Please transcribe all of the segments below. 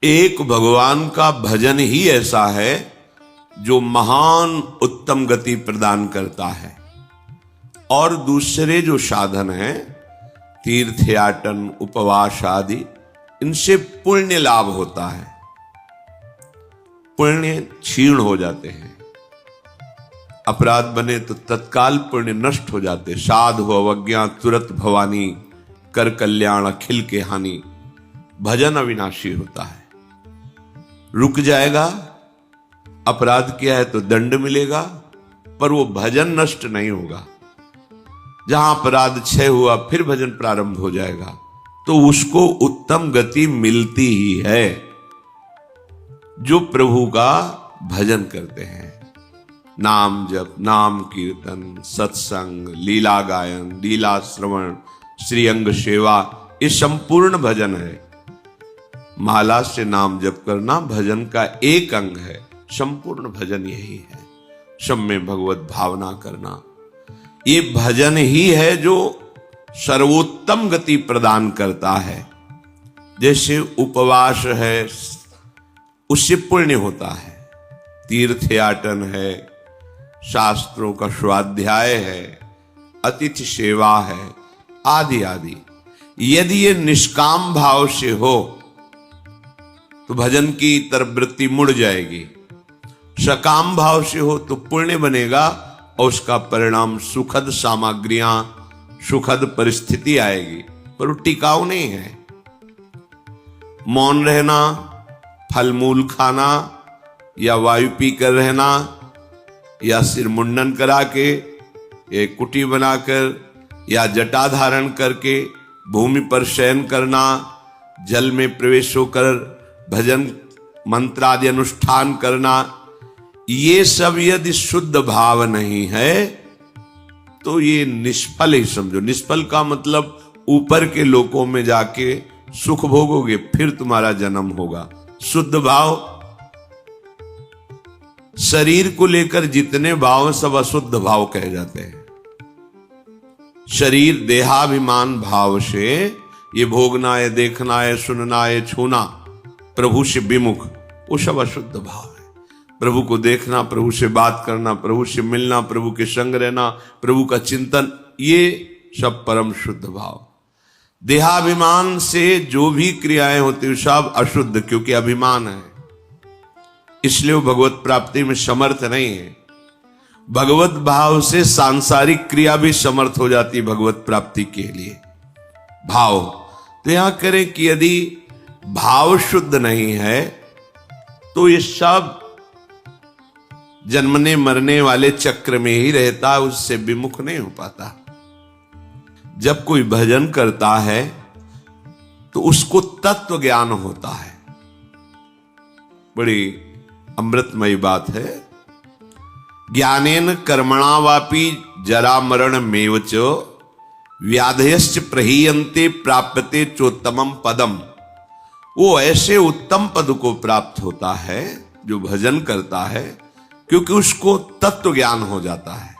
एक भगवान का भजन ही ऐसा है जो महान उत्तम गति प्रदान करता है, और दूसरे जो साधन हैं तीर्थयाटन उपवास आदि, इनसे पुण्य लाभ होता है, पुण्य क्षीण हो जाते हैं। अपराध बने तो तत्काल पुण्य नष्ट हो जाते। साधु अवज्ञा तुरत भवानी, कर कल्याण अखिल के हानि। भजन अविनाशी होता है, रुक जाएगा, अपराध किया है तो दंड मिलेगा, पर वो भजन नष्ट नहीं होगा। जहां अपराध क्षय हुआ फिर भजन प्रारंभ हो जाएगा, तो उसको उत्तम गति मिलती ही है जो प्रभु का भजन करते हैं। नाम जप, नाम कीर्तन, सत्संग, लीला गायन, लीला श्रवण, श्रीअंग सेवा, ये संपूर्ण भजन है। माला से नाम जप करना भजन का एक अंग है, संपूर्ण भजन यही है। सब में भगवत भावना करना, ये भजन ही है जो सर्वोत्तम गति प्रदान करता है। जैसे उपवास है, उससे पुण्य होता है, तीर्थयाटन है, शास्त्रों का स्वाध्याय है, अतिथि सेवा है, आदि आदि। यदि ये निष्काम भाव से हो तो भजन की तरफ वृत्ति मुड़ जाएगी, सकाम भाव से हो तो पुण्य बनेगा और उसका परिणाम सुखद सामग्रियां, सुखद परिस्थिति आएगी, पर वो टिकाऊ नहीं है। मौन रहना, फल मूल खाना, या वायु पी कर रहना, या सिर मुंडन करा के, या कुटी बनाकर, या जटा धारण करके भूमि पर शयन करना, जल में प्रवेश होकर भजन मंत्र आदि अनुष्ठान करना, ये सब यदि शुद्ध भाव नहीं है तो ये निष्फल ही समझो। निष्फल का मतलब ऊपर के लोकों में जाके सुख भोगोगे, फिर तुम्हारा जन्म होगा। शुद्ध भाव, शरीर को लेकर जितने भाव सब अशुद्ध भाव कहे जाते हैं। शरीर देहाभिमान भाव से ये भोगना है, देखना है, सुनना है, छूना, प्रभु से विमुख, वो सब अशुद्ध भाव है। प्रभु को देखना, प्रभु से बात करना, प्रभु से मिलना, प्रभु के संग रहना, प्रभु का चिंतन, ये सब परम शुद्ध भाव। देहाभिमान से जो भी क्रियाएं होती हैं सब अशुद्ध, क्योंकि अभिमान है, इसलिए वो भगवत प्राप्ति में समर्थ नहीं है। भगवत भाव से सांसारिक क्रिया भी समर्थ हो जाती भगवत प्राप्ति के लिए। भाव तो यहां करें कि यदि भाव शुद्ध नहीं है तो ये सब जन्मने मरने वाले चक्र में ही रहता है, उससे विमुख नहीं हो पाता। जब कोई भजन करता है तो उसको तत्व ज्ञान होता है। बड़ी अमृतमयी बात है। ज्ञानेन कर्मणा वापि जरा मरण मेवच व्याधयश्च प्रहीयन्ते प्राप्यते चोत्तमम पदम। वो ऐसे उत्तम पद को प्राप्त होता है जो भजन करता है, क्योंकि उसको तत्व ज्ञान हो जाता है।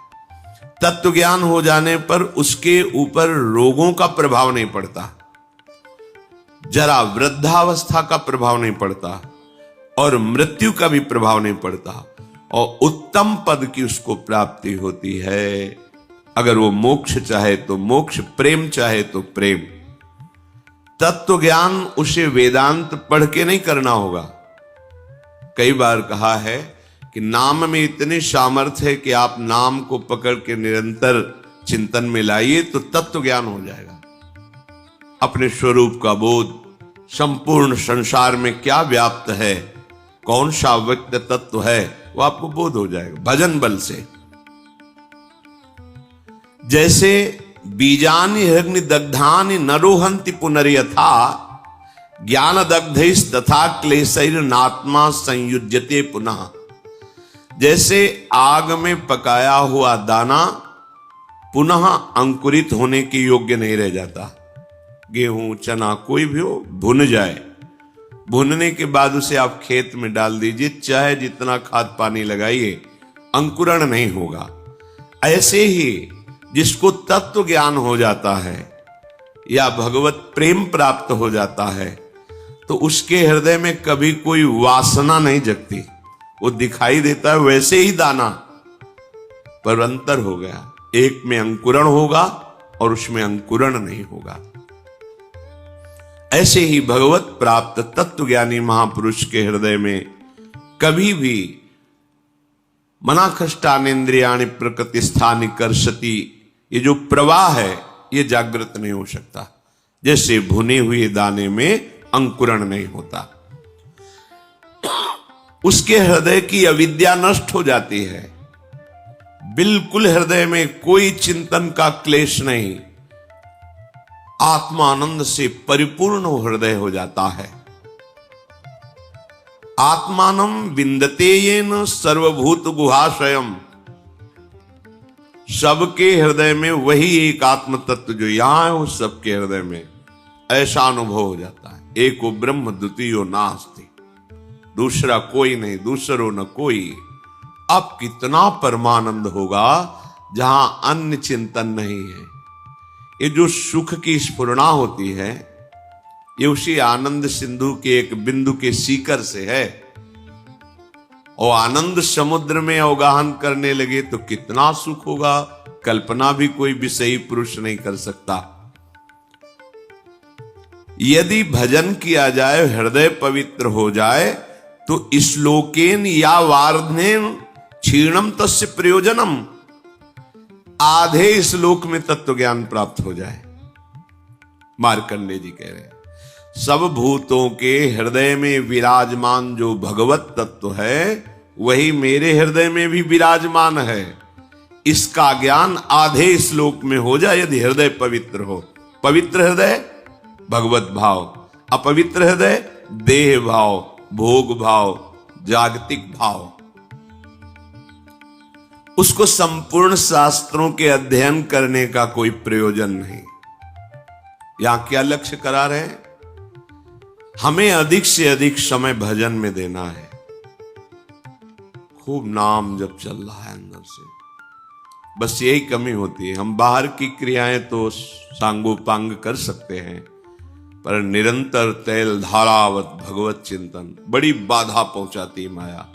तत्व ज्ञान हो जाने पर उसके ऊपर रोगों का प्रभाव नहीं पड़ता, जरा वृद्धावस्था का प्रभाव नहीं पड़ता, और मृत्यु का भी प्रभाव नहीं पड़ता, और उत्तम पद की उसको प्राप्ति होती है। अगर वो मोक्ष चाहे तो मोक्ष, प्रेम चाहे तो प्रेम। तत्व ज्ञान उसे वेदांत पढ़ के नहीं करना होगा। कई बार कहा है कि नाम में इतनी सामर्थ्य है कि आप नाम को पकड़ के निरंतर चिंतन में लाइए तो तत्व ज्ञान हो जाएगा। अपने स्वरूप का बोध, संपूर्ण संसार में क्या व्याप्त है, कौन सा व्यक्त तत्व है, वो आपको बोध हो जाएगा भजन बल से। जैसे बीजानि हिरण्य दग्धानि न रोहन्ति पुनर्यथा ज्ञान दग्धैस् तथा क्लेशैर् नात्मा संयुज्यते पुनः। जैसे आग में पकाया हुआ दाना पुनः अंकुरित होने के योग्य नहीं रह जाता। गेहूं, चना, कोई भी हो, भुन जाए, भुनने के बाद उसे आप खेत में डाल दीजिए, चाहे जितना खाद पानी लगाइए, अंकुरण नहीं होगा। ऐसे ही जिसको तत्व ज्ञान हो जाता है या भगवत प्रेम प्राप्त हो जाता है, तो उसके हृदय में कभी कोई वासना नहीं जगती। वो दिखाई देता है वैसे ही दाना, पर अंतर हो गया, एक में अंकुरण होगा और उसमें अंकुरण नहीं होगा। ऐसे ही भगवत प्राप्त तत्वज्ञानी महापुरुष के हृदय में कभी भी मनाखष्टानेन्द्रियाणि प्रकृति स्थानि कर्षति, ये जो प्रवाह है ये जागृत नहीं हो सकता। जैसे भुने हुए दाने में अंकुरण नहीं होता। उसके हृदय की अविद्या नष्ट हो जाती है, बिल्कुल हृदय में कोई चिंतन का क्लेश नहीं, आत्मानंद से परिपूर्ण हृदय हो जाता है। आत्मानं विन्दते येन सर्वभूत गुहाशयम, सबके हृदय में वही एक आत्म तत्व जो यहां है, वो सबके हृदय में ऐसा अनुभव हो जाता है। एको ब्रह्म द्वितीयो नास्ति, दूसरा कोई नहीं, दूसरो न कोई। अब कितना परमानंद होगा जहां अन्य चिंतन नहीं है। ये जो सुख की स्फुरणा होती है, ये उसी आनंद सिंधु के एक बिंदु के सीकर से है। और आनंद समुद्र में अवगाहन करने लगे तो कितना सुख होगा, कल्पना भी कोई विषयी पुरुष नहीं कर सकता। यदि भजन किया जाए, हृदय पवित्र हो जाए, तो श्लोकेन या वार्धनेन क्षीणम तस्य प्रयोजनम, आधे श्लोक में तत्व ज्ञान प्राप्त हो जाए। मार्कंडेय जी कह रहे हैं, सब भूतों के हृदय में विराजमान जो भगवत तत्व है, वही मेरे हृदय में भी विराजमान है। इसका ज्ञान आधे श्लोक में हो जाए यदि हृदय पवित्र हो। पवित्र हृदय भगवत भाव, अपवित्र हृदय देह भाव, भोग भाव, जागतिक भाव। उसको संपूर्ण शास्त्रों के अध्ययन करने का कोई प्रयोजन नहीं। यहां क्या लक्ष्य करा रहे हैं? हमें अधिक से अधिक समय भजन में देना है। खूब नाम जब चल रहा है अंदर से, बस यही कमी होती है। हम बाहर की क्रियाएं तो सांगोपांग कर सकते हैं, पर निरंतर तैल धारावत भगवत चिंतन बड़ी बाधा पहुंचाती है माया।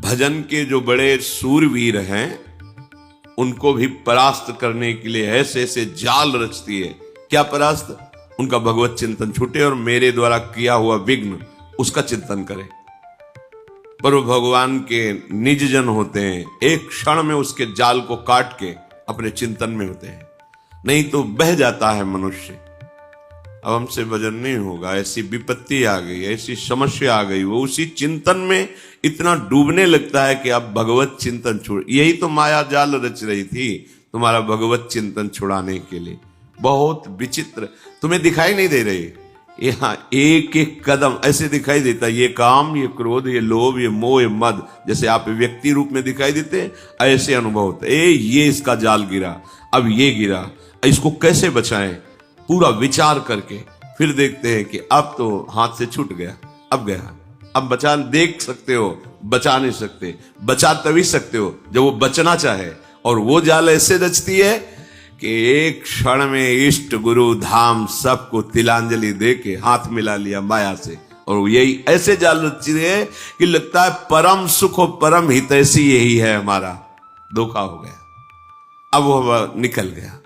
भजन के जो बड़े सूरवीर हैं, उनको भी परास्त करने के लिए ऐसे ऐसे जाल रचती है। क्या परास्त? उनका भगवत चिंतन छूटे और मेरे द्वारा किया हुआ विघ्न उसका चिंतन करे। पर वो भगवान के निज जन होते हैं, एक क्षण में उसके जाल को काट के अपने चिंतन में होते हैं। नहीं तो बह जाता है मनुष्य। अब हमसे भजन नहीं होगा, ऐसी विपत्ति आ गई, ऐसी समस्या आ गई, वो उसी चिंतन में इतना डूबने लगता है कि अब भगवत चिंतन छोड़। यही तो माया जाल रच रही थी तुम्हारा भगवत चिंतन छुड़ाने के लिए। बहुत विचित्र, तुम्हें दिखाई नहीं दे रही। यहाँ एक एक कदम ऐसे दिखाई देता, ये काम, ये क्रोध, ये लोभ, ये मोह, ये मद, जैसे आप व्यक्ति रूप में दिखाई देते, ऐसे अनुभव होते। ये इसका जाल गिरा, अब ये गिरा, इसको कैसे बचाएं, पूरा विचार करके फिर देखते हैं कि अब तो हाथ से छूट गया, अब गया। अब बचा देख सकते हो, बचा नहीं सकते। बचा तभी सकते हो जब वो बचना चाहे। और वो जाल ऐसे रचती है कि एक क्षण में इष्ट गुरु धाम सबको तिलांजलि दे के हाथ मिला लिया माया से। और यही ऐसे जाल रचती है कि लगता है परम सुख और परम हितैषी यही है हमारा। धोखा हो गया, अब वो निकल गया।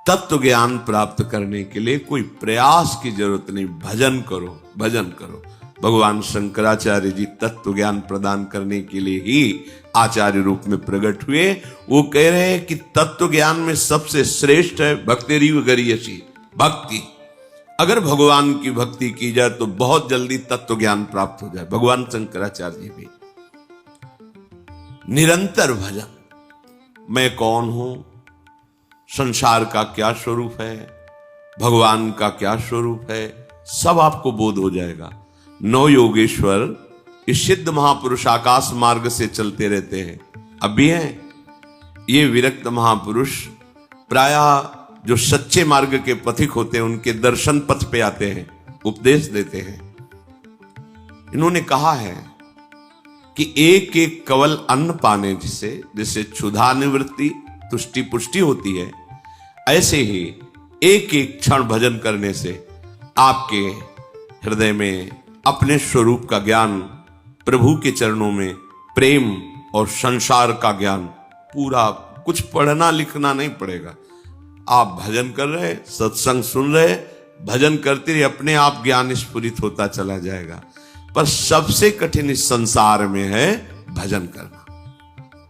तत्व ज्ञान प्राप्त करने के लिए कोई प्रयास की जरूरत नहीं, भजन करो, भजन करो। भगवान शंकराचार्य जी तत्व ज्ञान प्रदान करने के लिए ही आचार्य रूप में प्रकट हुए। वो कह रहे हैं कि तत्व ज्ञान में सबसे श्रेष्ठ है भक्तिरीव गरीयसी, भक्ति। अगर भगवान की भक्ति की जाए तो बहुत जल्दी तत्व ज्ञान प्राप्त हो जाए। भगवान शंकराचार्य जी भी निरंतर भजन। मैं कौन हूं, संसार का क्या स्वरूप है, भगवान का क्या स्वरूप है, सब आपको बोध हो जाएगा। नौ योगेश्वर इस सिद्ध महापुरुष आकाश मार्ग से चलते रहते हैं, अब भी हैं। ये विरक्त महापुरुष प्रायः जो सच्चे मार्ग के पथिक होते हैं, उनके दर्शन पथ पे आते हैं, उपदेश देते हैं। इन्होंने कहा है कि एक एक कवल अन्न पाने जिससे क्षुधा निवृत्ति, तुष्टि पुष्टि होती है, ऐसे ही एक एक क्षण भजन करने से आपके हृदय में अपने स्वरूप का ज्ञान, प्रभु के चरणों में प्रेम और संसार का ज्ञान, पूरा कुछ पढ़ना लिखना नहीं पड़ेगा। आप भजन कर रहे, सत्संग सुन रहे, भजन करते रहिए, अपने आप ज्ञान स्फुरित होता चला जाएगा। पर सबसे कठिन इस संसार में है भजन करना।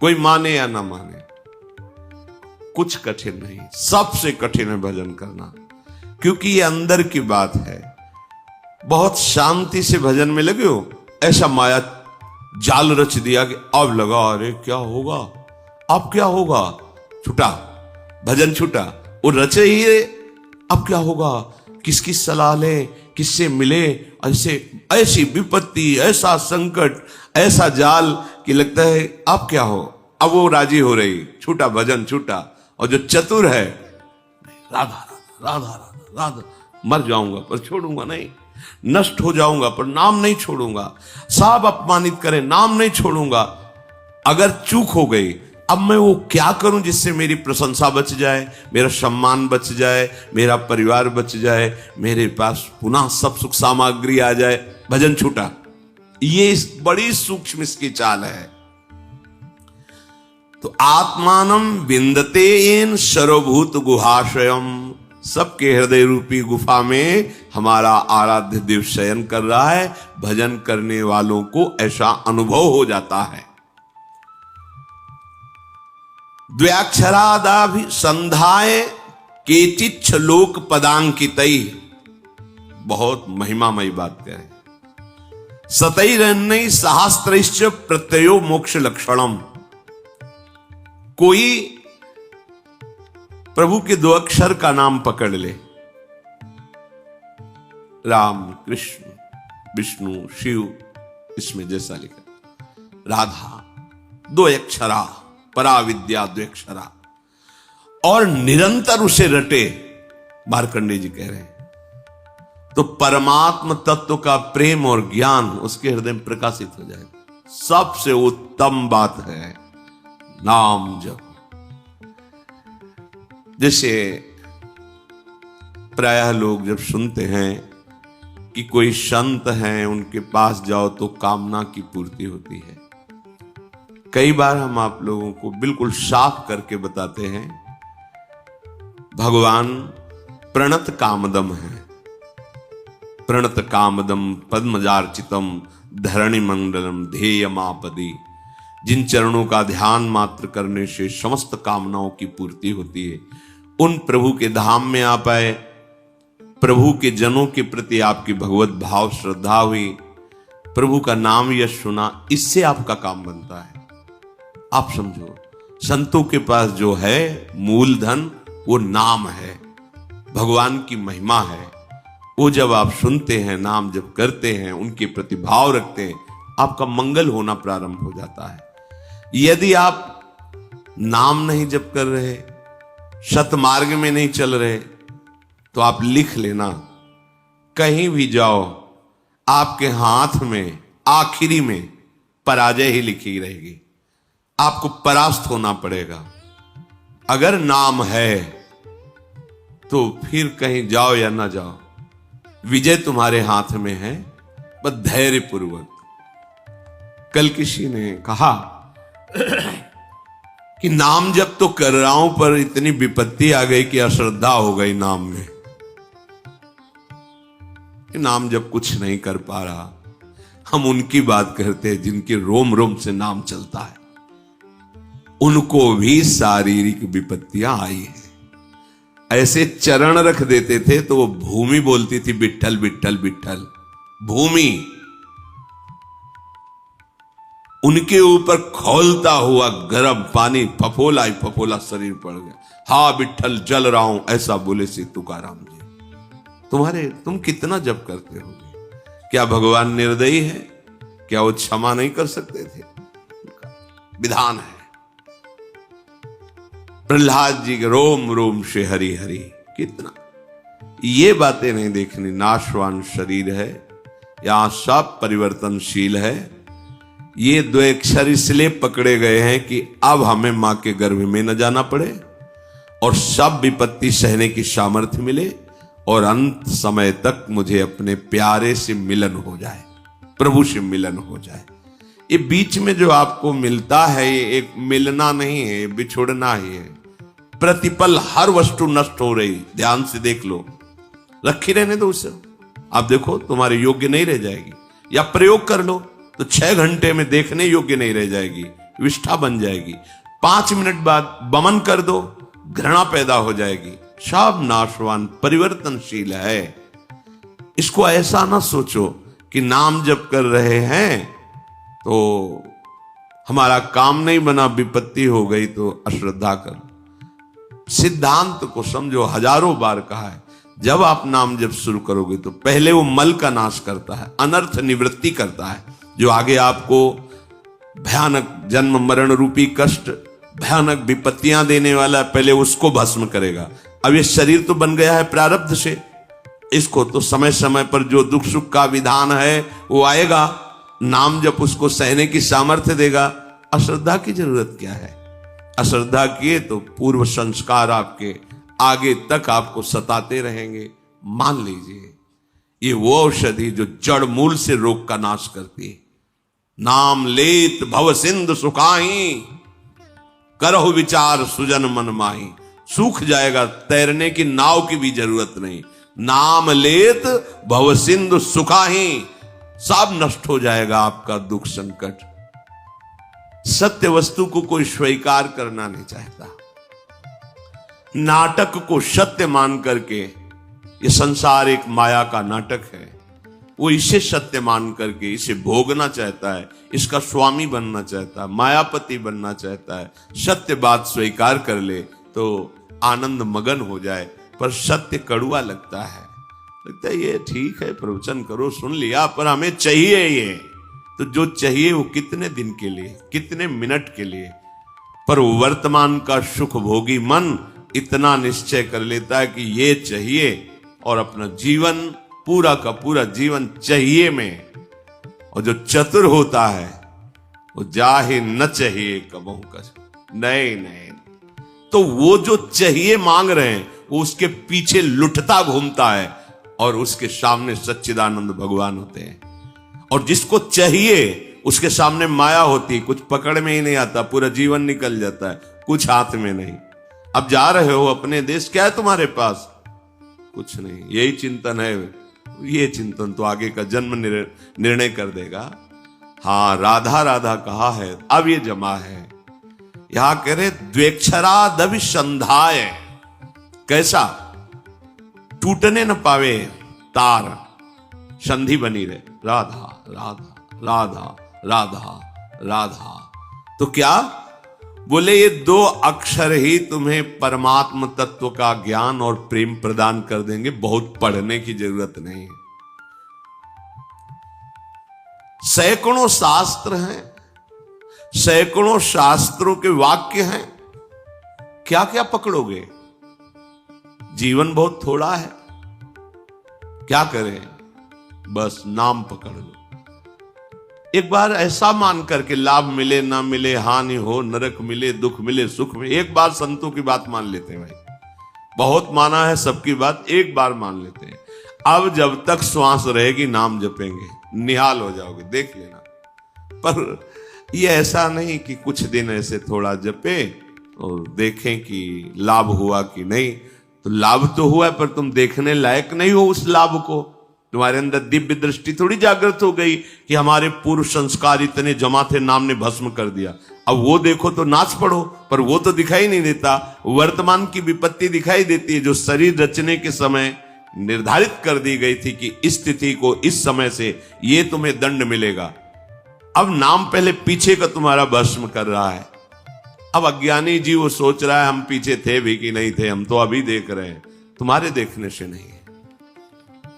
कोई माने या ना माने, कुछ कठिन नहीं, सबसे कठिन है भजन करना, क्योंकि ये अंदर की बात है। बहुत शांति से भजन में लगे हो, ऐसा माया जाल रच दिया कि अब लगा अरे क्या होगा, अब क्या होगा, छूटा भजन, छूटा, वो रचे ही है, अब क्या होगा, किसकी सलाह ले, किससे मिले, ऐसे ऐसी विपत्ति, ऐसा संकट, ऐसा जाल कि लगता है अब क्या हो, अब वो राजी हो रही, छूटा भजन, छूटा। और जो चतुर है, राधा राधा राधा राधा, मर जाऊंगा पर छोड़ूंगा नहीं, नष्ट हो जाऊंगा पर नाम नहीं छोड़ूंगा, सब अपमानित करें नाम नहीं छोड़ूंगा। अगर चूक हो गई, अब मैं वो क्या करूं जिससे मेरी प्रशंसा बच जाए, मेरा सम्मान बच जाए, मेरा परिवार बच जाए, मेरे पास पुनः सब सुख सामग्री आ जाए, भजन छूटा। ये बड़ी सूक्ष्म इसकी चाल है। तो आत्मानम विंदते येन सर्वभूत गुहाशयम, सबके हृदय रूपी गुफा में हमारा आराध्य देव शयन कर रहा है। भजन करने वालों को ऐसा अनुभव हो जाता है। द्व्याक्षरादाभि संधाय केचिच्छ लोक पदांकितै, बहुत महिमामयी बात करें। सतैरन्नै सहस्त्रैश्च प्रत्ययो मोक्ष लक्षणम, कोई प्रभु के 2 अक्षर का नाम पकड़ ले, राम, कृष्ण, विष्णु, शिव, इसमें जैसा लिखा, राधा 2 अक्षरा, पराविद्या 2 अक्षरा, और निरंतर उसे रटे, मार्कंडेय जी कह रहे हैं, तो परमात्म तत्व का प्रेम और ज्ञान उसके हृदय में प्रकाशित हो जाएगा। सबसे उत्तम बात है नाम जप। जैसे प्रायः लोग जब सुनते हैं कि कोई संत हैं, उनके पास जाओ तो कामना की पूर्ति होती है। कई बार हम आप लोगों को बिल्कुल साफ करके बताते हैं, भगवान प्रणत कामदम है। प्रणत कामदम पद्मजार्चितम धरणि मंडलम ध्येयमापदी, जिन चरणों का ध्यान मात्र करने से समस्त कामनाओं की पूर्ति होती है, उन प्रभु के धाम में आप आए। प्रभु के जनों के प्रति आपकी भगवत भाव श्रद्धा हुई, प्रभु का नाम यश सुना, इससे आपका काम बनता है। आप समझो, संतों के पास जो है मूलधन वो नाम है, भगवान की महिमा है। वो जब आप सुनते हैं, नाम जब करते हैं, उनके प्रति भाव रखते हैं, आपका मंगल होना प्रारंभ हो जाता है। यदि आप नाम नहीं जप कर रहे, सतमार्ग में नहीं चल रहे, तो आप लिख लेना, कहीं भी जाओ आपके हाथ में आखिरी में पराजय ही लिखी रहेगी, आपको परास्त होना पड़ेगा। अगर नाम है तो फिर कहीं जाओ या ना जाओ, विजय तुम्हारे हाथ में है, बस धैर्य पूर्वक। कल किसी ने कहा कि नाम जब तो कर रहा हूं पर इतनी विपत्ति आ गई कि अश्रद्धा हो गई नाम में, कि नाम जब कुछ नहीं कर पा रहा। हम उनकी बात करते हैं जिनके रोम रोम से नाम चलता है, उनको भी शारीरिक विपत्तियां आई है। ऐसे चरण रख देते थे तो वो भूमि बोलती थी विट्ठल विट्ठल विट्ठल, भूमि। उनके ऊपर खौलता हुआ गर्म पानी फफोला ही फफोला शरीर पड़ गया। हा विट्ठल जल रहा हूं, ऐसा बोले से तुकाराम जी। तुम कितना जप करते होगे? क्या भगवान निर्दयी है? क्या वो क्षमा नहीं कर सकते थे? विधान है। प्रहलाद जी के रोम रोम से हरि हरि, कितना ये बातें नहीं देखनी। नाशवान शरीर है, यहां सब परिवर्तनशील है। ये 2 अक्षर इसलिए पकड़े गए हैं कि अब हमें मां के गर्भ में न जाना पड़े और सब विपत्ति सहने की सामर्थ्य मिले और अंत समय तक मुझे अपने प्यारे से मिलन हो जाए, प्रभु से मिलन हो जाए। ये बीच में जो आपको मिलता है ये एक मिलना नहीं है, बिछुड़ना ही है। प्रतिपल हर वस्तु नष्ट हो रही, ध्यान से देख लो, रखी रहने दो उसे। आप देखो तुम्हारे योग्य नहीं रह जाएगी, या प्रयोग कर लो तो 6 घंटे में देखने योग्य नहीं रह जाएगी, विष्ठा बन जाएगी। 5 मिनट बाद बमन कर दो, घृणा पैदा हो जाएगी। सब नाशवान परिवर्तनशील है। इसको ऐसा ना सोचो कि नाम जप कर रहे हैं तो हमारा काम नहीं बना, विपत्ति हो गई तो अश्रद्धा कर। सिद्धांत को समझो, हजारों बार कहा है, जब आप नाम जब शुरू करोगे तो पहले वो मल का नाश करता है, अनर्थ निवृत्ति करता है, जो आगे आपको भयानक जन्म मरण रूपी कष्ट, भयानक विपत्तियां देने वाला है, पहले उसको भस्म करेगा। अब ये शरीर तो बन गया है प्रारब्ध से, इसको तो समय समय पर जो दुख सुख का विधान है वो आएगा, नाम जब उसको सहने की सामर्थ्य देगा। अश्रद्धा की जरूरत क्या है? अश्रद्धा किए तो पूर्व संस्कार आपके आगे तक आपको सताते रहेंगे। मान लीजिए ये वो औषधि जो जड़ मूल से रोग का नाश करती है। नाम लेत भव सिंधु सुखाही, करहु विचार सुजन मन माही। सूख जाएगा, तैरने की नाव की भी जरूरत नहीं। नाम लेत भव सिंधु सुखाही, सब नष्ट हो जाएगा आपका दुख संकट। सत्य वस्तु को कोई स्वीकार करना नहीं चाहता। नाटक को सत्य मान करके, ये संसार एक माया का नाटक है, वो इसे सत्य मान करके इसे भोगना चाहता है, इसका स्वामी बनना चाहता है, मायापति बनना चाहता है। सत्य बात स्वीकार कर ले तो आनंद मगन हो जाए, पर सत्य कड़ुआ लगता है। लगता है ये ठीक है, प्रवचन करो, सुन लिया, पर हमें चाहिए ये। तो जो चाहिए वो कितने दिन के लिए, कितने मिनट के लिए, पर वर्तमान का सुख भोगी मन इतना निश्चय कर लेता है कि ये चाहिए, और अपना जीवन पूरा का पूरा जीवन चाहिए में। और जो चतुर होता है वो जाहे न चाहिए कबहू कर, नहीं, तो वो जो चाहिए मांग रहे हैं वो उसके पीछे लुटता घूमता है, और उसके सामने सच्चिदानंद भगवान होते हैं। और जिसको चाहिए उसके सामने माया होती, कुछ पकड़ में ही नहीं आता, पूरा जीवन निकल जाता है, कुछ हाथ में नहीं। अब जा रहे हो अपने देश, क्या है तुम्हारे पास? कुछ नहीं, यही चिंतन है। ये चिंतन तो आगे का जन्म निर्णय कर देगा। हाँ, राधा राधा कहा है, अब ये जमा है। यहां कह रहे द्वेक्षरादविसंधाय, कैसा? टूटने न पावे तार, संधि बनी रहे, राधा राधा राधा राधा राधा। तो क्या बोले? ये 2 अक्षर ही तुम्हें परमात्म तत्व का ज्ञान और प्रेम प्रदान कर देंगे, बहुत पढ़ने की जरूरत नहीं है। सैकड़ों शास्त्र हैं, सैकड़ों शास्त्रों के वाक्य हैं, क्या क्या पकड़ोगे? जीवन बहुत थोड़ा है, क्या करें? बस नाम पकड़ लो। एक बार ऐसा मान करके, लाभ मिले ना मिले, हानि हो, नरक मिले, दुख मिले, सुख मिले, एक बार संतों की बात मान लेते हैं भाई। बहुत माना है सबकी बात, एक बार मान लेते हैं। अब जब तक श्वास रहेगी नाम जपेंगे, निहाल हो जाओगे, देख लेना। पर ये ऐसा नहीं कि कुछ दिन ऐसे थोड़ा जपे और देखें कि लाभ हुआ कि नहीं। तो लाभ तो हुआ है, पर तुम देखने लायक नहीं हो उस लाभ को। तुम्हारे अंदर दिव्य दृष्टि थोड़ी जागृत हो गई कि हमारे पूर्व संस्कार इतने जमा थे, नाम ने भस्म कर दिया। अब वो देखो तो नाच पड़ो, पर वो तो दिखाई नहीं देता। वर्तमान की विपत्ति दिखाई देती है, जो शरीर रचने के समय निर्धारित कर दी गई थी कि इस तिथि को इस समय से ये तुम्हें दंड मिलेगा। अब नाम पहले पीछे का तुम्हारा भस्म कर रहा है। अब अज्ञानी जीव सोच रहा है हम पीछे थे भी कि नहीं थे, हम तो अभी देख रहे हैं। तुम्हारे देखने से नहीं है,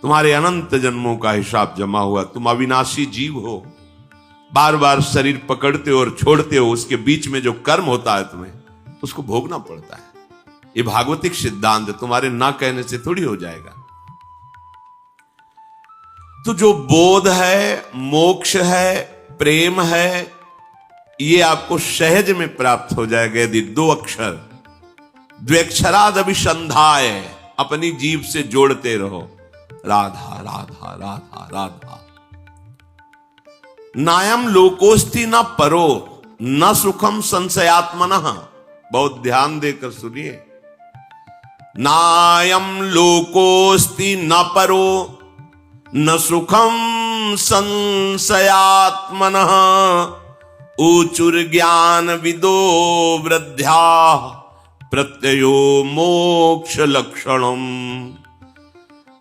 तुम्हारे अनंत जन्मों का हिसाब जमा हुआ। तुम अविनाशी जीव हो, बार बार शरीर पकड़ते हो और छोड़ते हो, उसके बीच में जो कर्म होता है तुम्हें उसको भोगना पड़ता है। ये भागवतिक सिद्धांत तुम्हारे ना कहने से थोड़ी हो जाएगा। तो जो बोध है, मोक्ष है, प्रेम है, ये आपको सहज में प्राप्त हो जाएगा यदि 2 अक्षर द्वेक्षरादविसंधाय, अपनी जीभ से जोड़ते रहो, राधा राधा राधा राधा। नायम लोकोस्ति न परो न सुखम संशयात्मनः। बहुत ध्यान देकर सुनिए। नायम लोकोस्ति न परो न सुखम संशयात्मनः। ऊचुर ज्ञान विदो वृद्ध्या प्रत्ययो मोक्ष लक्षणम।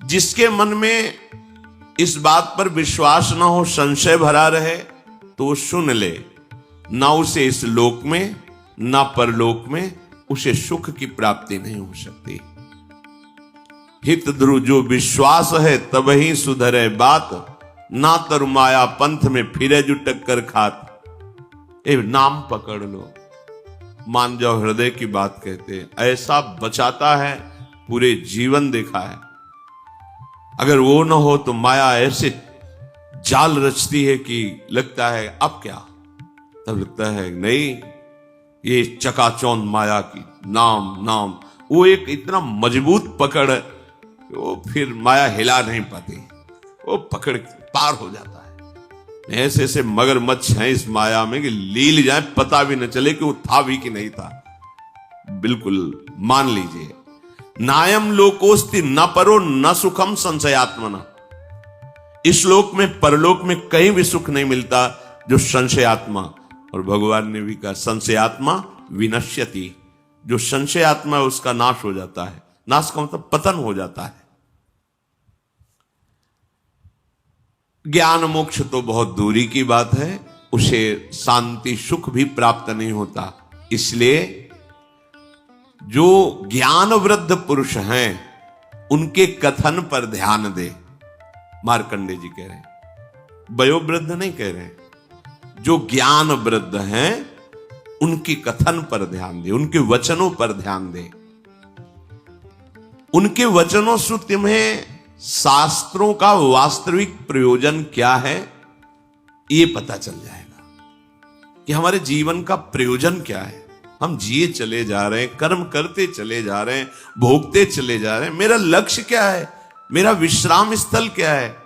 जिसके मन में इस बात पर विश्वास न हो, संशय भरा रहे, तो वो सुन ले, ना उसे इस लोक में ना परलोक में उसे सुख की प्राप्ति नहीं हो सकती। हित ध्रुव जो विश्वास है तब ही सुधरे बात, ना तरु माया पंथ में फिरे जो टक्कर खात। ए नाम पकड़ लो, मान जाओ हृदय की बात कहते, ऐसा बचाता है, पूरे जीवन देखा है। अगर वो न हो तो माया ऐसे जाल रचती है कि लगता है अब क्या, तब लगता है नहीं, ये चकाचौंध माया की नाम नाम, वो एक इतना मजबूत पकड़ है, वो फिर माया हिला नहीं पाती, वो पकड़ पार हो जाता है। ऐसे ऐसे मगरमच्छ हैं इस माया में कि लील जाए पता भी न चले कि वो था भी कि नहीं था। बिल्कुल मान लीजिए, नायम लोकोस्ति न परो न सुखम संशयात्मना। इस लोक में परलोक में कहीं भी सुख नहीं मिलता जो संशयात्मा, और भगवान ने भी कहा संशयात्मा विनश्यति। जो संशयात्मा है उसका नाश हो जाता है। नाश का मतलब पतन हो जाता है। ज्ञान मोक्ष तो बहुत दूरी की बात है, उसे शांति सुख भी प्राप्त नहीं होता। इसलिए जो ज्ञान वृद्ध पुरुष हैं उनके कथन पर ध्यान दे। मार्कंडे जी कह रहे हैं, वयोवृद्ध नहीं कह रहे, जो ज्ञान वृद्ध हैं उनके कथन पर ध्यान दे, उनके वचनों पर ध्यान दे। उनके वचनों से तुम्हें शास्त्रों का वास्तविक प्रयोजन क्या है ये पता चल जाएगा कि हमारे जीवन का प्रयोजन क्या है। हम जिए चले जा रहे हैं, कर्म करते चले जा रहे हैं, भोगते चले जा रहे हैं, मेरा लक्ष्य क्या है, मेरा विश्राम स्थल क्या है।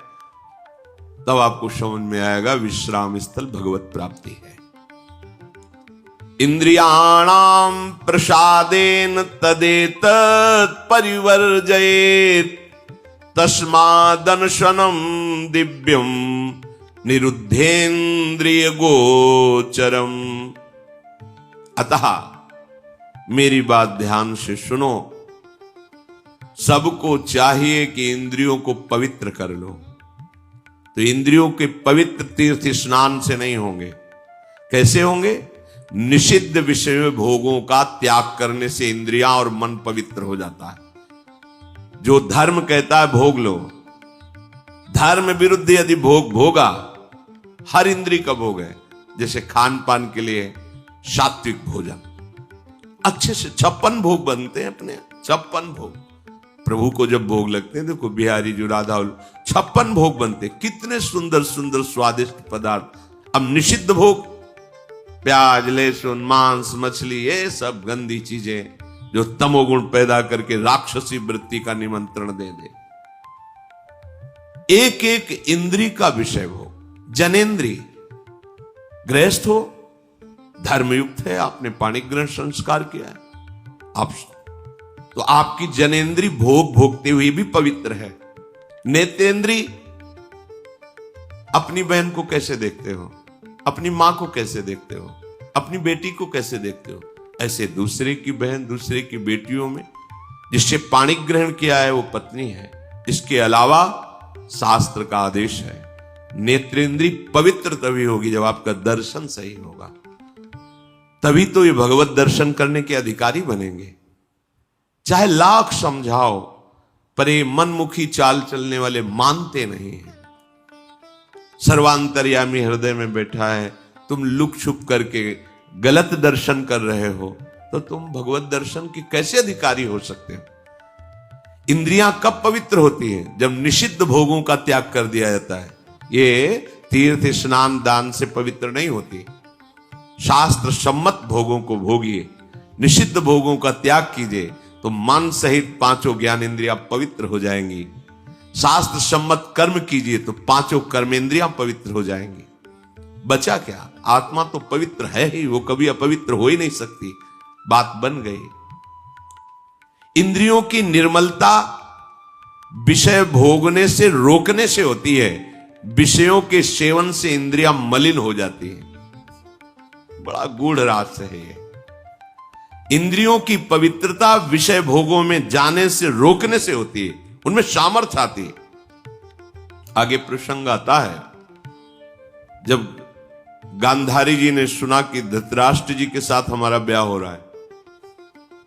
तब आपको समझ में आएगा विश्राम स्थल भगवत प्राप्ति है। इंद्रियाणाम प्रसादेन तदेतत् परिवर्जयेत् तस्मादनशनम दिव्यम निरुद्धेन्द्रिय गोचरम। अतः मेरी बात ध्यान से सुनो, सबको चाहिए कि इंद्रियों को पवित्र कर लो। तो इंद्रियों के पवित्र तीर्थ स्नान से नहीं होंगे। कैसे होंगे? निषिद्ध विषय भोगों का त्याग करने से इंद्रियां और मन पवित्र हो जाता है। जो धर्म कहता है भोग लो, धर्म विरुद्ध यदि भोग भोगा, हर इंद्री का भोग है। जैसे खान पान के लिए सात्विक भोजन, अच्छे से 56 भोग बनते हैं अपने, 56 भोग प्रभु को जब भोग लगते हैं। देखो बिहारी जो राधा 56 भोग बनते, कितने सुंदर सुंदर स्वादिष्ट पदार्थ। अब निषिद्ध भोग, प्याज लहसुन मांस मछली, ये सब गंदी चीजें जो तमोगुण पैदा करके राक्षसी वृत्ति का निमंत्रण दे दे। एक एक इंद्री का विषय हो। जनेन्द्री गृहस्थ हो, धर्मयुक्त है, आपने पाणिक ग्रहण संस्कार किया है, आप तो आपकी जनेन्द्री भोग भोगते हुए भी पवित्र है। नेत्रेंद्री, अपनी बहन को कैसे देखते हो, अपनी मां को कैसे देखते हो, अपनी बेटी को कैसे देखते हो, ऐसे दूसरे की बहन दूसरे की बेटियों में जिससे पाणिक ग्रहण किया है वो पत्नी है। इसके अलावा शास्त्र का आदेश है, नेत्रेंद्री पवित्र तभी होगी जब आपका दर्शन सही होगा, तभी तो ये भगवत दर्शन करने के अधिकारी बनेंगे। चाहे लाख समझाओ पर ये मनमुखी चाल चलने वाले मानते नहीं हैं। सर्वांतर्यामी हृदय में बैठा है, तुम लुक छुप करके गलत दर्शन कर रहे हो तो तुम भगवत दर्शन के कैसे अधिकारी हो सकते हो? इंद्रियां कब पवित्र होती हैं? जब निषिद्ध भोगों का त्याग कर दिया जाता है। ये तीर्थ स्नान दान से पवित्र नहीं होती। शास्त्र सम्मत भोगों को भोगिए, निषिद्ध भोगों का त्याग कीजिए, तो मन सहित पांचों ज्ञान इंद्रियां पवित्र हो जाएंगी। शास्त्र सम्मत कर्म कीजिए तो पांचों कर्मेंद्रियां पवित्र हो जाएंगी। बचा क्या? आत्मा तो पवित्र है ही, वो कभी अपवित्र हो ही नहीं सकती। बात बन गई। इंद्रियों की निर्मलता विषय भोगने से रोकने से होती है। विषयों के सेवन से इंद्रियां मलिन हो जाती हैं। बड़ा गूढ़ रहस्य है ये। इंद्रियों की पवित्रता विषय भोगों में जाने से रोकने से होती है, उनमें सामर्थ्य आती है। आगे प्रसंग आता है, जब गांधारी जी ने सुना कि धृतराष्ट्र जी के साथ हमारा ब्याह हो रहा है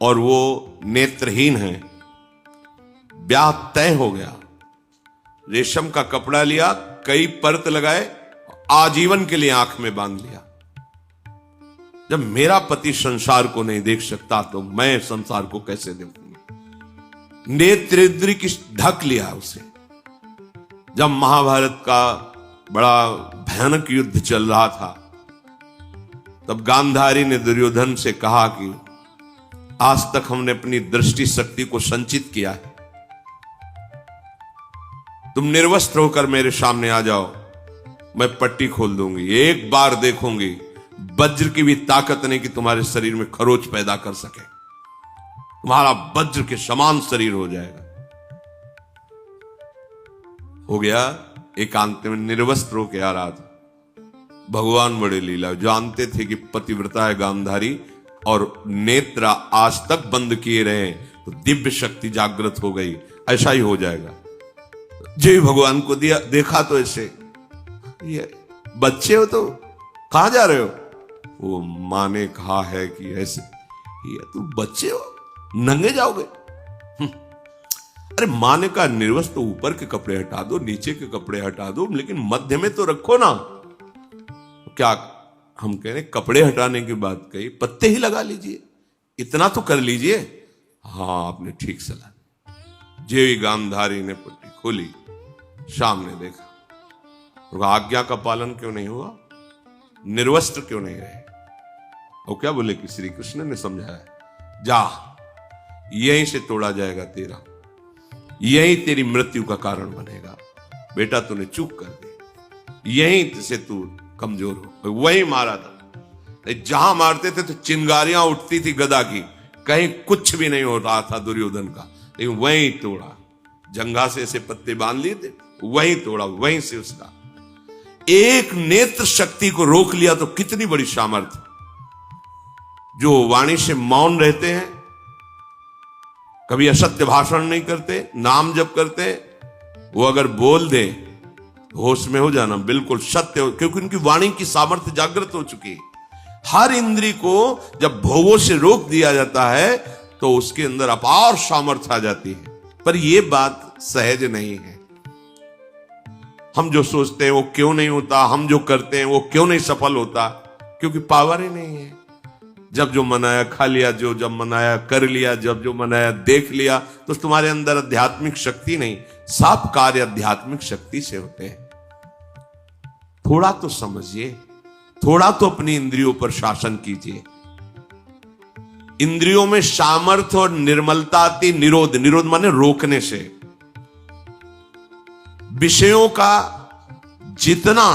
और वो नेत्रहीन है, ब्याह तय हो गया। रेशम का कपड़ा लिया, कई परत लगाए, आजीवन के लिए आंख में बांध लिया। जब मेरा पति संसार को नहीं देख सकता तो मैं संसार को कैसे देखूंगा? नेत्रेंद्र की ढक लिया उसे। जब महाभारत का बड़ा भयानक युद्ध चल रहा था, तब गांधारी ने दुर्योधन से कहा कि आज तक हमने अपनी दृष्टि शक्ति को संचित किया है, तुम निर्वस्त्र होकर मेरे सामने आ जाओ, मैं पट्टी खोल दूंगी। एक बार देखूंगी, वज्र की भी ताकत नहीं कि तुम्हारे शरीर में खरोच पैदा कर सके। तुम्हारा वज्र के समान शरीर हो जाएगा। हो गया। एकांत में निर्वस्त्र होकर आ रहा था। भगवान बड़े लीला, जानते थे कि पतिव्रता है गांधारी और नेत्र आज तक बंद किए रहे तो दिव्य शक्ति जागृत हो गई, ऐसा ही हो जाएगा। जय भगवान को दिया देखा तो ऐसे, ये बच्चे हो तो कहां जा रहे हो? वो माँ ने कहा है कि ऐसे, ये तुम बच्चे हो, नंगे जाओगे? अरे माँ ने कहा निर्वस्त्र तो ऊपर के कपड़े हटा दो, नीचे के कपड़े हटा दो, लेकिन मध्य में तो रखो ना। क्या हम कह रहे कपड़े हटाने की बात कही, पत्ते ही लगा लीजिए, इतना तो कर लीजिए। हाँ आपने ठीक सलाह। जेवी गांधारी ने पट्टी खोली, सामने देखा, तो आज्ञा का पालन क्यों नहीं हुआ? निर्वस्त्र क्यों नहीं रहे? और क्या बोले कि श्री कृष्ण ने समझाया, जा यहीं से तोड़ा जाएगा तेरा, यही तेरी मृत्यु का कारण बनेगा। बेटा तूने चूक कर दी, यहीं से तू कमजोर हो। वही मारा था। जहां मारते थे तो चिंगारियां उठती थी गदा की, कहीं कुछ भी नहीं हो रहा था दुर्योधन का, लेकिन वहीं तोड़ा। जंघा से ऐसे पत्ते बांध लिए थे, वहीं तोड़ा, वहीं से उसका एक नेत्र शक्ति को रोक लिया। तो कितनी बड़ी सामर्थ्य। जो वाणी से मौन रहते हैं, कभी असत्य भाषण नहीं करते, नाम जप करते, वो अगर बोल दे होश में हो जाना, बिल्कुल सत्य हो, क्योंकि उनकी वाणी की सामर्थ्य जागृत हो चुकी है। हर इंद्री को जब भोगों से रोक दिया जाता है तो उसके अंदर अपार सामर्थ्य आ जाती है। पर यह बात सहज नहीं है। हम जो सोचते हैं वो क्यों नहीं होता, हम जो करते हैं वो क्यों नहीं सफल होता? क्योंकि पावर ही नहीं है। जब जो मनाया खा लिया, जो जब मनाया कर लिया, जब जो मनाया देख लिया, तो तुम्हारे अंदर आध्यात्मिक शक्ति नहीं। सब कार्य आध्यात्मिक शक्ति से होते हैं। थोड़ा तो समझिए, थोड़ा तो अपनी इंद्रियों पर शासन कीजिए। इंद्रियों में सामर्थ्य और निर्मलता आती निरोध, निरोध माने रोकने से। विषयों का जितना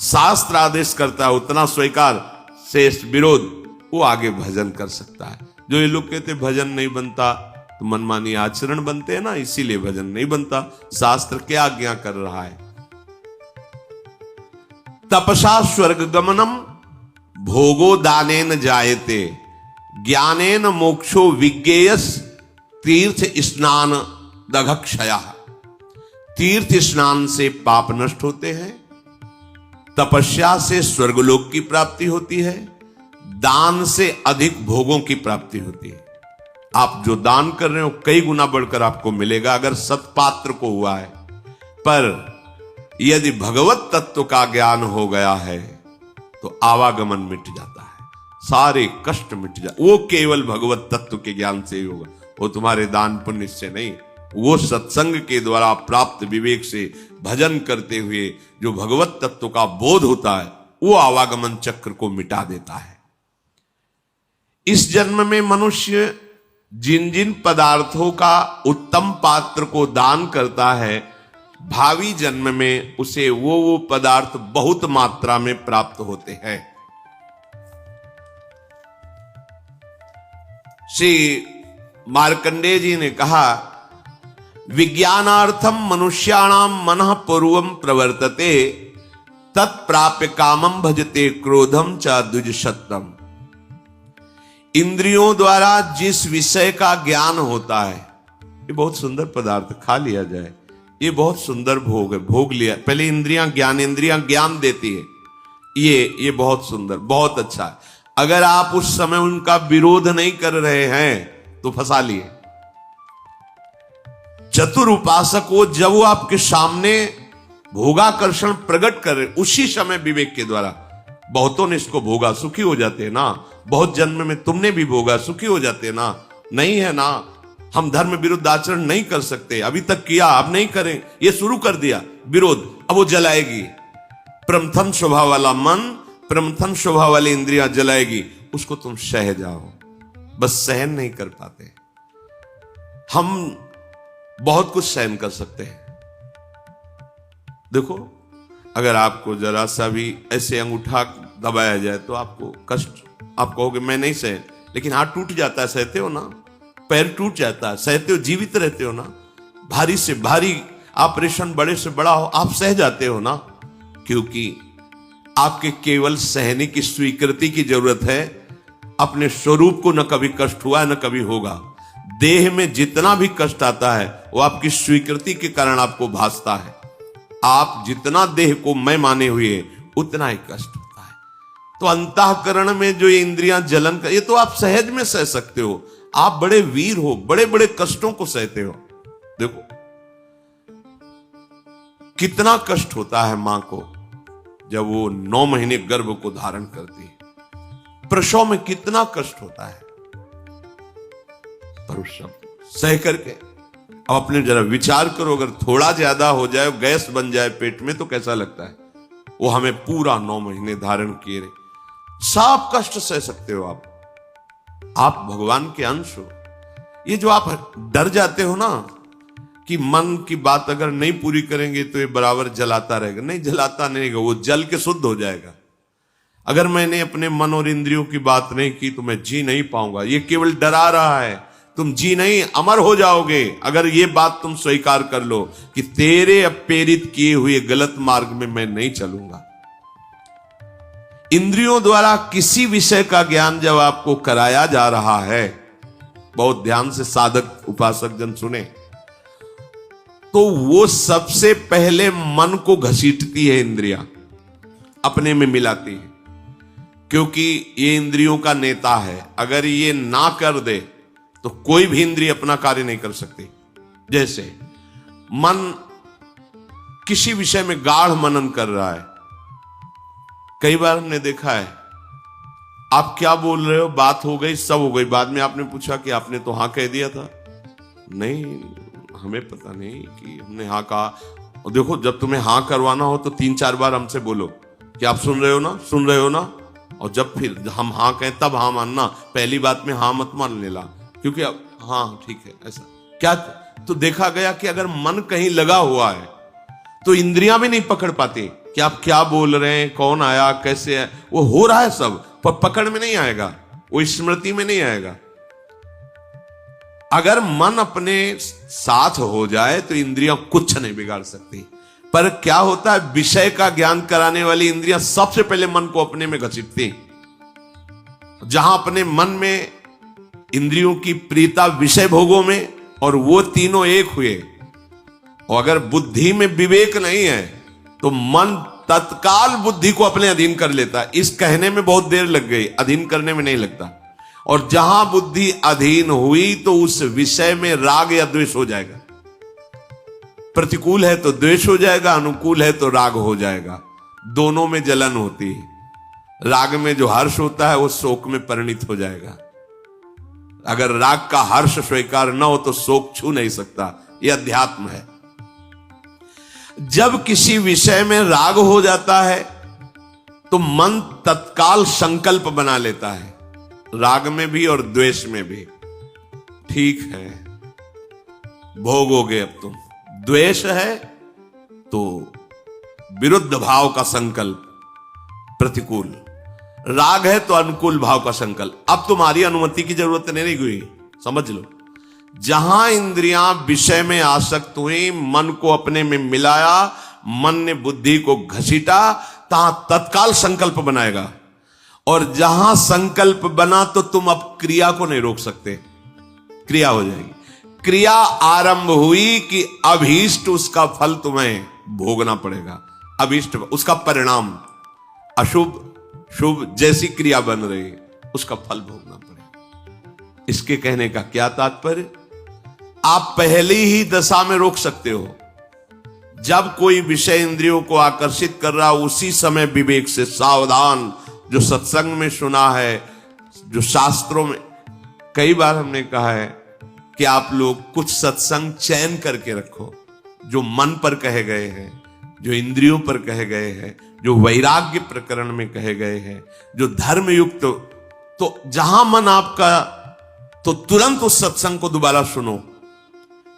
शास्त्र आदेश करता है उतना स्वीकार, शेष विरोध, वो आगे भजन कर सकता है। जो ये लोग कहते भजन नहीं बनता, तो मनमानी आचरण बनते हैं ना, इसीलिए भजन नहीं बनता। शास्त्र क्या आज्ञा कर रहा है? तपसा स्वर्ग गमनम भोगो दानेन जायते, ज्ञानेन मोक्षो विज्ञेयस तीर्थ स्नान दघक्षया। तीर्थ स्नान से पाप नष्ट होते हैं, तपस्या से स्वर्गलोक की प्राप्ति होती है, दान से अधिक भोगों की प्राप्ति होती है। आप जो दान कर रहे हो कई गुना बढ़कर आपको मिलेगा अगर सत्पात्र को हुआ है। पर यदि भगवत तत्व का ज्ञान हो गया है तो आवागमन मिट जाता है, सारे कष्ट मिट जाते। वो केवल भगवत तत्व के ज्ञान से ही होगा, वो तुम्हारे दान पुण्य से नहीं। वो सत्संग के द्वारा प्राप्त विवेक से भजन करते हुए जो भगवत तत्व का बोध होता है वो आवागमन चक्र को मिटा देता है। इस जन्म में मनुष्य जिन जिन पदार्थों का उत्तम पात्र को दान करता है, भावी जन्म में उसे वो पदार्थ बहुत मात्रा में प्राप्त होते हैं। श्री मार्कंडेय जी ने कहा, विज्ञानार्थम मनुष्याणाम मनः पूर्वम प्रवर्तते, तत्प्राप्य कामम भजते क्रोधम च द्विजशत्रम। इंद्रियों द्वारा जिस विषय का ज्ञान होता है, ये बहुत सुंदर पदार्थ, खा लिया जाए, ये बहुत सुंदर भोग है, भोग लिया, पहले इंद्रियां ज्ञान देती है, ये बहुत सुंदर, बहुत अच्छा है। अगर आप उस समय उनका विरोध नहीं कर रहे हैं तो फंसा लिए। चतुर उपासक को जब वो आपके सामने भोगाकर्षण प्रकट कर रहे, उसी समय विवेक के द्वारा, बहुतों ने इसको भोगा, सुखी हो जाते हैं ना, बहुत जन्म में तुमने भी भोगा, सुखी हो जाते हैं ना, नहीं है ना, हम धर्म विरुद्ध आचरण नहीं कर सकते, अभी तक किया अब नहीं करें, ये शुरू कर दिया विरोध, अब वो जलाएगी। प्रमथन स्वभाव वाला मन, प्रमथन स्वभाव वाली इंद्रियां जलाएगी, उसको तुम सह जाओ, बस सहन नहीं कर पाते। हम बहुत कुछ सहन कर सकते हैं। देखो, अगर आपको जरा सा भी ऐसे अंगूठा दबाया जाए तो आपको कष्ट, आप कहोगे मैं नहीं सह, लेकिन हाथ टूट जाता है, सहते हो ना, पैर टूट जाता है, सहते हो, जीवित रहते हो ना, भारी से भारी ऑपरेशन, बड़े से बड़ा हो, आप सह जाते हो ना, क्योंकि आपके केवल सहने की स्वीकृति की जरूरत है। अपने स्वरूप को न कभी कष्ट हुआ न कभी होगा। देह में जितना भी कष्ट आता है वो आपकी स्वीकृति के कारण आपको भासता है। आप जितना देह को मैं माने हुए उतना ही कष्ट होता है। तो अंतःकरण में जो ये इंद्रियां जलन कर, ये तो आप सहज में सह सकते हो, आप बड़े वीर हो, बड़े बड़े कष्टों को सहते हो। देखो कितना कष्ट होता है मां को जब वो 9 महीने गर्भ को धारण करती है, प्रसव में कितना कष्ट होता है, पर उस सब सह करके अब अपने जरा विचार करो, अगर थोड़ा ज्यादा हो जाए, गैस बन जाए पेट में तो कैसा लगता है। वो हमें पूरा 9 महीने धारण किए रहे, सब कष्ट सह सकते हो आप भगवान के अंश हो। ये जो आप डर जाते हो ना कि मन की बात अगर नहीं पूरी करेंगे तो ये बराबर जलाता रहेगा, नहीं जलाता नहीं रहेगा, वो जल के शुद्ध हो जाएगा। अगर मैंने अपने मन और इंद्रियों की बात नहीं की तो मैं जी नहीं पाऊंगा, ये केवल डरा रहा है, तुम जी नहीं अमर हो जाओगे। अगर ये बात तुम स्वीकार कर लो कि तेरे प्रेरित किए हुए गलत मार्ग में मैं नहीं चलूंगा। इंद्रियों द्वारा किसी विषय का ज्ञान जब आपको कराया जा रहा है, बहुत ध्यान से साधक उपासक जन सुने, तो वो सबसे पहले मन को घसीटती है इंद्रियां, अपने में मिलाती है, क्योंकि ये इंद्रियों का नेता है। अगर ये ना कर दे तो कोई भी इंद्रिय अपना कार्य नहीं कर सकती। जैसे मन किसी विषय में गाढ़ मनन कर रहा है, कई बार हमने देखा है, आप क्या बोल रहे हो, बात हो गई, सब हो गई, बाद में आपने पूछा कि आपने तो हाँ कह दिया था, नहीं हमें पता नहीं कि हमने हाँ कहा। और देखो, जब तुम्हें हाँ करवाना हो तो 3-4 बार हमसे बोलो कि आप सुन रहे हो ना, सुन रहे हो ना, और जब फिर हम हाँ कहें तब हाँ मानना, पहली बात में हाँ मत मान लेना, क्योंकि अब हाँ ठीक है ऐसा क्या। तो देखा गया कि अगर मन कहीं लगा हुआ है तो इंद्रियां भी नहीं पकड़ पाती कि आप क्या बोल रहे हैं, कौन आया, कैसे है, वो हो रहा है सब, पर पकड़ में नहीं आएगा, वो स्मृति में नहीं आएगा। अगर मन अपने साथ हो जाए तो इंद्रियां कुछ नहीं बिगाड़ सकती। पर क्या होता है, विषय का ज्ञान कराने वाली इंद्रियां सबसे पहले मन को अपने में घसीटती। जहां अपने मन में इंद्रियों की प्रीता विषय भोगों में, और वो तीनों एक हुए, और अगर बुद्धि में विवेक नहीं है तो मन तत्काल बुद्धि को अपने अधीन कर लेता। इस कहने में बहुत देर लग गई, अधीन करने में नहीं लगता। और जहां बुद्धि अधीन हुई तो उस विषय में राग या द्वेष हो जाएगा। प्रतिकूल है तो द्वेष हो जाएगा, अनुकूल है तो राग हो जाएगा। दोनों में जलन होती है। राग में जो हर्ष होता है वो शोक में परिणित हो जाएगा। अगर राग का हर्ष स्वीकार न हो तो शोक छू नहीं सकता। यह अध्यात्म है। जब किसी विषय में राग हो जाता है तो मन तत्काल संकल्प बना लेता है, राग में भी और द्वेष में भी। ठीक है, भोगोगे अब तुम। द्वेष है तो विरुद्ध भाव का संकल्प प्रतिकूल, राग है तो अनुकूल भाव का संकल्प। अब तुम्हारी अनुमति की जरूरत नहीं हुई, समझ लो। जहां इंद्रियां विषय में आसक्त हुई, मन को अपने में मिलाया, मन ने बुद्धि को घसीटा, तहां तत्काल संकल्प बनाएगा। और जहां संकल्प बना तो तुम अब क्रिया को नहीं रोक सकते, क्रिया हो जाएगी। क्रिया आरंभ हुई कि अभीष्ट उसका फल तुम्हें भोगना पड़ेगा। अभीष्ट उसका परिणाम, अशुभ शुभ जैसी क्रिया बन रही है उसका फल भोगना पड़ेगा। इसके कहने का क्या तात्पर्य? आप पहली ही दशा में रोक सकते हो। जब कोई विषय इंद्रियों को आकर्षित कर रहा, उसी समय विवेक से सावधान। जो सत्संग में सुना है, जो शास्त्रों में कई बार हमने कहा है कि आप लोग कुछ सत्संग चयन करके रखो, जो मन पर कहे गए हैं, जो इंद्रियों पर कहे गए हैं, जो वैराग्य प्रकरण में कहे गए हैं, जो धर्म युक्त। तो जहां मन आपका, तो तुरंत उस सत्संग को दोबारा सुनो।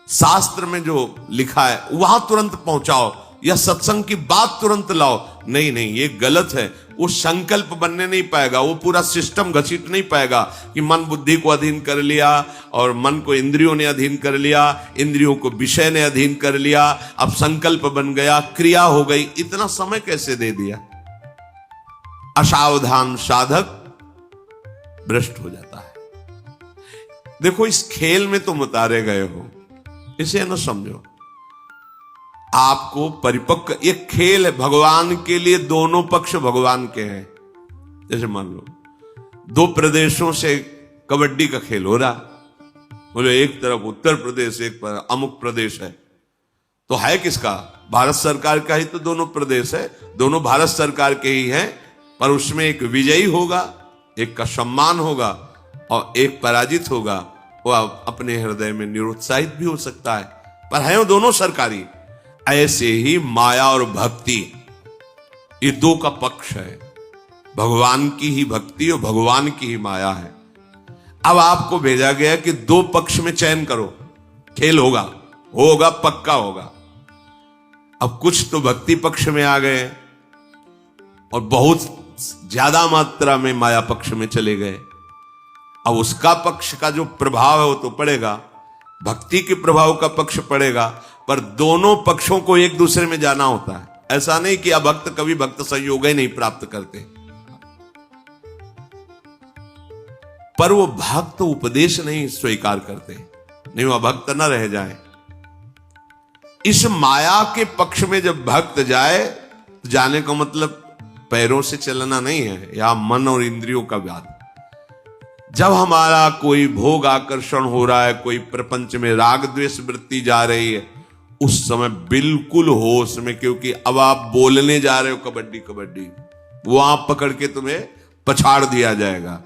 शास्त्र में जो लिखा है वहां तुरंत पहुंचाओ, या सत्संग की बात तुरंत लाओ। नहीं नहीं, ये गलत है। वो संकल्प बनने नहीं पाएगा, वो पूरा सिस्टम घसीट नहीं पाएगा कि मन बुद्धि को अधीन कर लिया, और मन को इंद्रियों ने अधीन कर लिया, इंद्रियों को विषय ने अधीन कर लिया, अब संकल्प बन गया, क्रिया हो गई। इतना समय कैसे दे दिया? असावधान साधक भ्रष्ट हो जाता है। देखो, इस खेल में तुम उतारे गए हो, इसे न समझो। आपको परिपक्व, एक खेल है भगवान के लिए, दोनों पक्ष भगवान के हैं। जैसे मान लो दो प्रदेशों से कबड्डी का खेल हो रहा, बोले एक तरफ उत्तर प्रदेश, एक पर अमुक प्रदेश है, तो है किसका? भारत सरकार का ही तो दोनों प्रदेश है, दोनों भारत सरकार के ही हैं। पर उसमें एक विजयी होगा, एक का सम्मान होगा, और एक पराजित होगा। वो अपने हृदय में निरुत्साहित भी हो सकता है, पर है वो दोनों सरकारी। ऐसे ही माया और भक्ति, ये दो का पक्ष है। भगवान की ही भक्ति और भगवान की ही माया है। अब आपको भेजा गया कि दो पक्ष में चयन करो, खेल होगा, होगा पक्का होगा। अब कुछ तो भक्ति पक्ष में आ गए और बहुत ज्यादा मात्रा में माया पक्ष में चले गए। अब उसका पक्ष का जो प्रभाव है वो तो पड़ेगा, भक्ति के प्रभाव का पक्ष पड़ेगा, पर दोनों पक्षों को एक दूसरे में जाना होता है। ऐसा नहीं कि अभक्त कभी भक्त संयोग ही नहीं प्राप्त करते, पर वो भक्त उपदेश नहीं स्वीकार करते, नहीं वो भक्त न रह जाए। इस माया के पक्ष में जब भक्त जाए, तो जाने का मतलब पैरों से चलना नहीं है, या मन और इंद्रियों का व्याध। जब हमारा कोई भोग आकर्षण हो रहा है, कोई प्रपंच में राग द्वेष वृत्ति जा रही है, उस समय बिल्कुल होश में, क्योंकि अब आप बोलने जा रहे हो कबड्डी कबड्डी, वहां पकड़ के तुम्हें पछाड़ दिया जाएगा।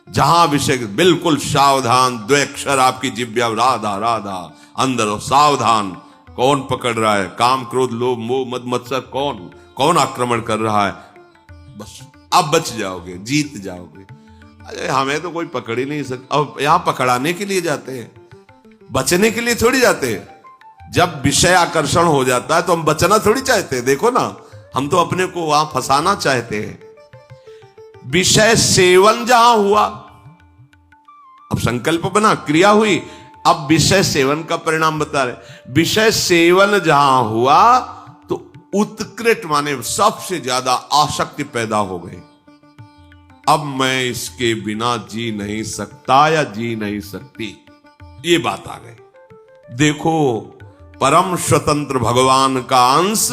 जहां विषय बिल्कुल सावधान, द्वैक्षर आपकी जिब्या, राधा राधा अंदर हो, सावधान। कौन पकड़ रहा है? काम क्रोध लोभ मोह मद मत्सर, कौन आक्रमण कर रहा है? बस अब बच जाओगे, जीत जाओगे। अरे हमें तो कोई पकड़ ही नहीं सकता। अब यहां पकड़ाने के लिए जाते हैं, बचने के लिए थोड़ी जाते हैं। जब विषय आकर्षण हो जाता है तो हम बचना थोड़ी चाहते हैं। देखो ना, हम तो अपने को वहां फंसाना चाहते हैं। विषय सेवन जहां हुआ, अब संकल्प बना, क्रिया हुई, अब विषय सेवन का परिणाम बता रहे। विषय सेवन जहां हुआ तो उत्कृष्ट माने सबसे ज्यादा आसक्ति पैदा हो गई। अब मैं इसके बिना जी नहीं सकता या जी नहीं सकती, ये बात आ गई। देखो, परम स्वतंत्र भगवान का अंश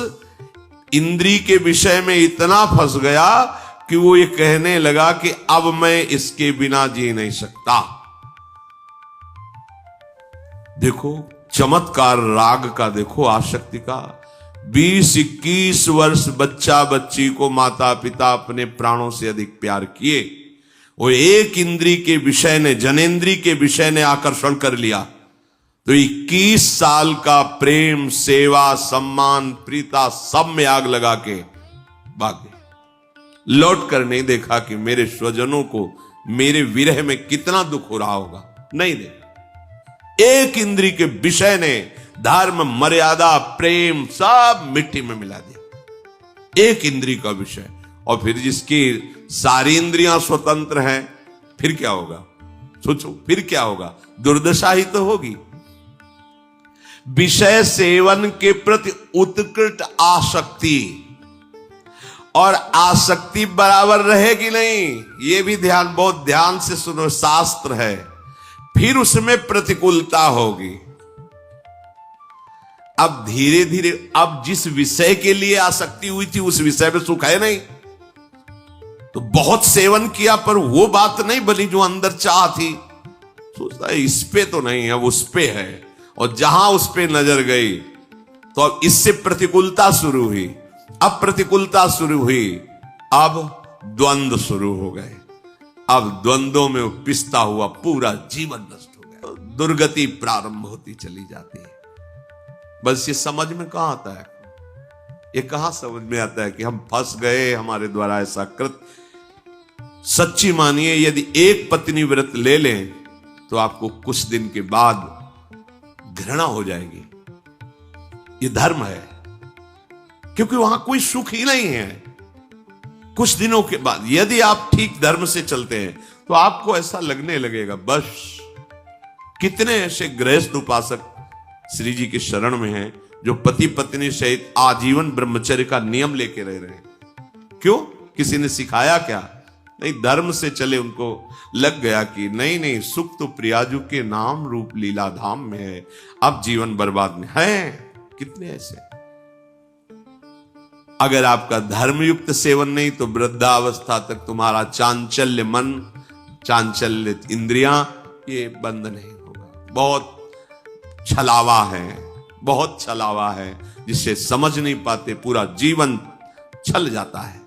इंद्री के विषय में इतना फंस गया कि वो ये कहने लगा कि अब मैं इसके बिना जी नहीं सकता। देखो चमत्कार राग का, देखो आसक्ति का। 20-21 वर्ष बच्चा बच्ची को माता पिता अपने प्राणों से अधिक प्यार किए, वो एक इंद्री के विषय ने, जनेंद्री के विषय ने आकर्षण कर लिया, तो 21 साल का प्रेम सेवा सम्मान प्रीता सब में आग लगा के भाग गए। लौट कर नहीं देखा कि मेरे स्वजनों को मेरे विरह में कितना दुख हो रहा होगा, नहीं देखा। एक इंद्री के विषय ने धर्म, मर्यादा, प्रेम सब मिट्टी में मिला दिया। एक इंद्री का विषय। और फिर जिसकी सारी इंद्रियां स्वतंत्र हैं, फिर क्या होगा? सोचो, फिर क्या होगा? दुर्दशा ही तो होगी। विषय सेवन के प्रति उत्कृष्ट आसक्ति, और आसक्ति बराबर रहेगी नहीं, यह भी ध्यान, बहुत ध्यान से सुनो, शास्त्र है। फिर उसमें प्रतिकूलता होगी। अब धीरे धीरे, अब जिस विषय के लिए आसक्ति हुई थी उस विषय में सुख है नहीं, तो बहुत सेवन किया पर वो बात नहीं बनी जो अंदर चाह थी। सोचता है इस पे तो नहीं है, उस पे है, और जहां उस पे नजर गई तो अब इससे प्रतिकूलता शुरू हुई। अब प्रतिकूलता शुरू हुई, अब द्वंद्व शुरू हो गए। अब द्वंद्वों में पिसता हुआ पूरा जीवन नष्ट हो गया, दुर्गति प्रारंभ होती चली जाती है। बस ये समझ में कहां आता है? ये कहां समझ में आता है कि हम फंस गए, हमारे द्वारा ऐसा कृत। सच्ची मानिए, यदि एक पत्नी व्रत ले लें तो आपको कुछ दिन के बाद घृणा हो जाएगी। ये धर्म है, क्योंकि वहां कोई सुख ही नहीं है। कुछ दिनों के बाद यदि आप ठीक धर्म से चलते हैं तो आपको ऐसा लगने लगेगा बस। कितने ऐसे गृहस्थ उपासक श्री जी के शरण में हैं जो पति पत्नी सहित आजीवन ब्रह्मचर्य का नियम लेके रह रहे हैं। क्यों? किसी ने सिखाया क्या? नहीं, धर्म से चले। उनको लग गया कि नहीं नहीं, सुख तो प्रियाजू के नाम रूप लीला धाम में है, अब जीवन बर्बाद में है। कितने ऐसे। अगर आपका धर्मयुक्त सेवन नहीं तो वृद्धावस्था तक तुम्हारा चांचल्य मन, चांचल्य इंद्रियां, ये बंद नहीं होगा। बहुत छलावा है, बहुत छलावा है, जिसे समझ नहीं पाते, पूरा जीवन छल जाता है।